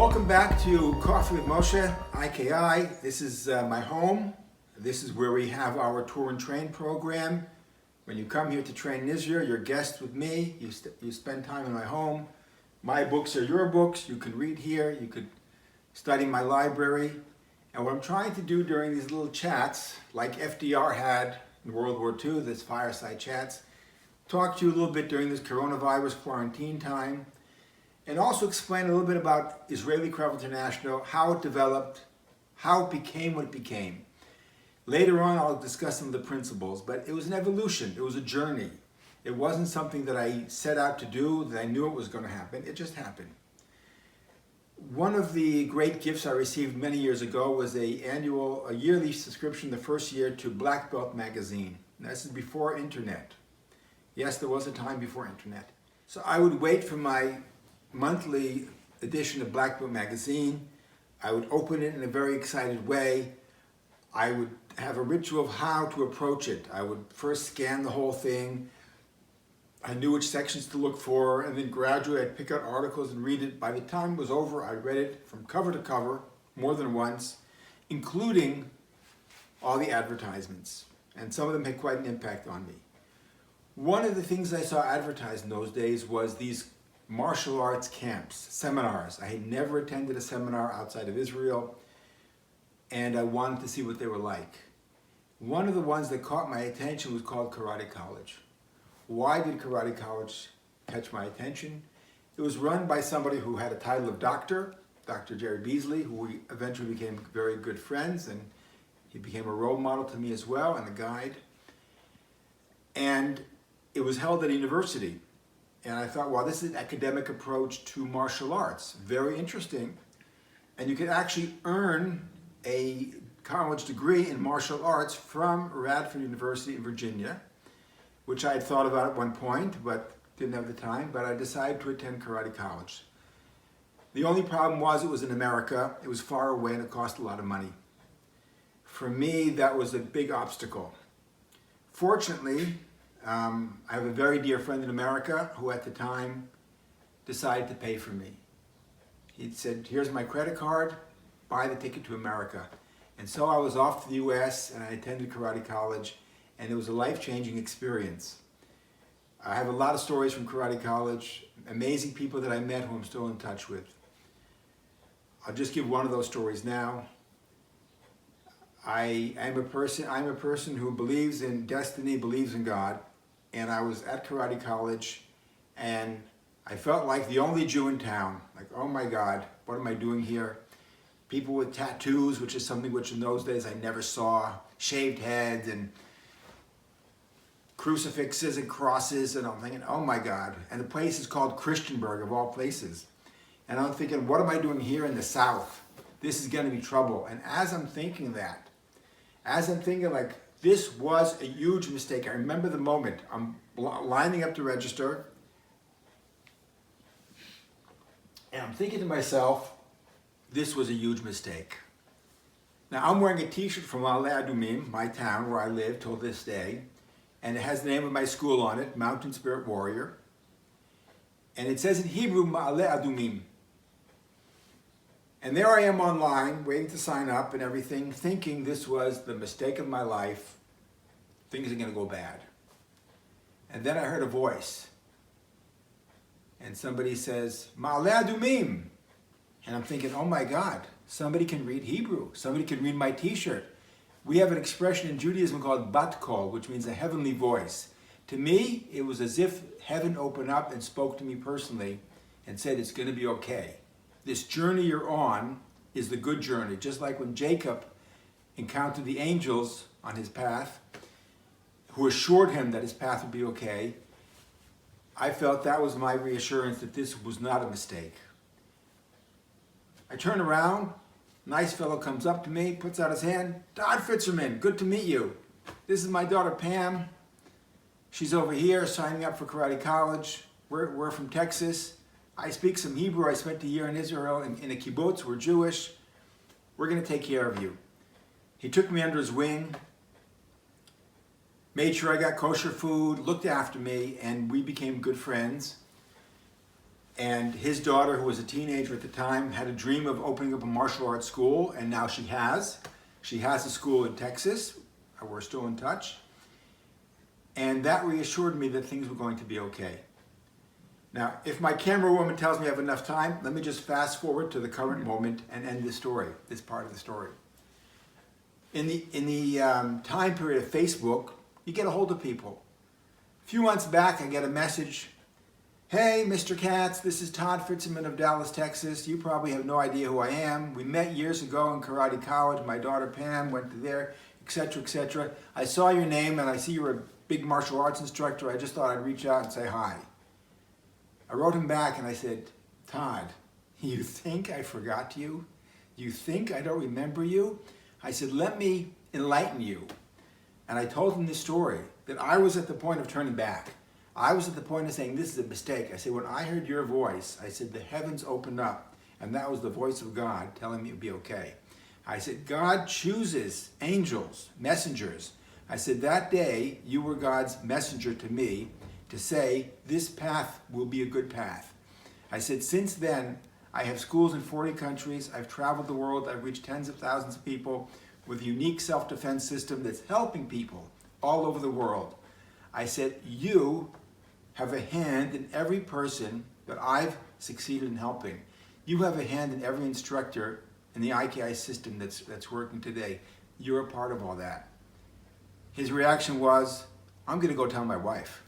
Welcome back to Coffee with Moshe, IKI. This is my home. This is where we have our tour and train program. When you come here to train in Israel, you're guest with me. You spend time in my home. My books are your books. You can read here. You could study my library. And what I'm trying to do during these little chats, like FDR had in World War II, this fireside chats, talk to you a little bit during this coronavirus quarantine time, and also explain a little bit about Israeli Krav International, how it developed, how it became what it became. Later on, I'll discuss some of the principles, but it was an evolution. It was a journey. It wasn't something that I set out to do, that I knew it was going to happen. It just happened. One of the great gifts I received many years ago was a yearly subscription the first year to Black Belt magazine. Now, this is before internet. Yes, there was a time before internet. So I would wait for my monthly edition of Black Belt magazine. I would open it in a very excited way. I would have a ritual of how to approach it. I would first scan the whole thing. I knew which sections to look for, and then gradually I'd pick out articles and read it. By the time it was over, I read it from cover to cover more than once, including all the advertisements. And some of them had quite an impact on me. One of the things I saw advertised in those days was these martial arts camps, seminars. I had never attended a seminar outside of Israel, and I wanted to see what they were like. One of the ones that caught my attention was called Karate College. Why did Karate College catch my attention? It was run by somebody who had a title of doctor, Dr. Jerry Beasley, who we eventually became very good friends, and he became a role model to me as well, and a guide. And it was held at a university. And I thought, well, this is an academic approach to martial arts. Very interesting. And you could actually earn a college degree in martial arts from Radford University in Virginia, which I had thought about at one point, but didn't have the time. But I decided to attend Karate College. The only problem was it was in America. It was far away and it cost a lot of money. For me, that was a big obstacle. Fortunately, I have a very dear friend in America who at the time decided to pay for me. He said, here's my credit card, buy the ticket to America. And so I was off to the US and I attended Karate College, and it was a life-changing experience. I have a lot of stories from Karate College, amazing people that I met who I'm still in touch with. I'll just give one of those stories now. I'm a person who believes in destiny, believes in God. And I was at Karate College, and I felt like the only Jew in town. Like, oh my God, what am I doing here? People with tattoos, which is something which in those days I never saw, shaved heads and crucifixes and crosses, and I'm thinking, oh my God. And the place is called Christianburg, of all places. And I'm thinking, what am I doing here in the South? This is going to be trouble. And as I'm thinking that, like, this was a huge mistake. I remember the moment. I'm lining up to register, and I'm thinking to myself, this was a huge mistake. Now, I'm wearing a t-shirt from Adumim, my town where I live till this day, and it has the name of my school on it, Mountain Spirit Warrior. And it says in Hebrew, Ma'ale Adumim. And there I am online, waiting to sign up and everything, thinking this was the mistake of my life. Things are going to go bad. And then I heard a voice. And somebody says, Ma'ale Adumim. And I'm thinking, oh my God, somebody can read Hebrew. Somebody can read my t-shirt. We have an expression in Judaism called bat kol, which means a heavenly voice. To me, it was as if heaven opened up and spoke to me personally and said, it's going to be okay. This journey you're on is the good journey. Just like when Jacob encountered the angels on his path, who assured him that his path would be okay, I felt that was my reassurance that this was not a mistake. I turn around, nice fellow comes up to me, puts out his hand, Todd Fitzerman, good to meet you. This is my daughter Pam. She's over here signing up for Karate College. We're from Texas. I speak some Hebrew. I spent a year in Israel in a kibbutz. We're Jewish. We're going to take care of you. He took me under his wing, made sure I got kosher food, looked after me, and we became good friends. And his daughter, who was a teenager at the time, had a dream of opening up a martial arts school, and now she has. She has a school in Texas. We're still in touch. And that reassured me that things were going to be okay. Now, if my camera woman tells me I have enough time, let me just fast forward to the current moment and end this story, this part of the story. In the time period of Facebook, you get a hold of people. A few months back, I get a message. Hey, Mr. Katz, this is Todd Fitzerman of Dallas, Texas. You probably have no idea who I am. We met years ago in karate college. My daughter Pam went to there, etc., etc. I saw your name and I see you're a big martial arts instructor. I just thought I'd reach out and say hi. I wrote him back and I said, Todd, you think I forgot you? You think I don't remember you? I said, let me enlighten you. And I told him this story, that I was at the point of turning back. I was at the point of saying, this is a mistake. I said, when I heard your voice, I said, the heavens opened up, and that was the voice of God telling me it would be okay. I said, God chooses angels, messengers. I said, that day, you were God's messenger to me to say, this path will be a good path. I said, since then, I have schools in 40 countries. I've traveled the world. I've reached tens of thousands of people with a unique self-defense system that's helping people all over the world. I said, you have a hand in every person that I've succeeded in helping. You have a hand in every instructor in the IKI system that's working today. You're a part of all that. His reaction was, I'm going to go tell my wife.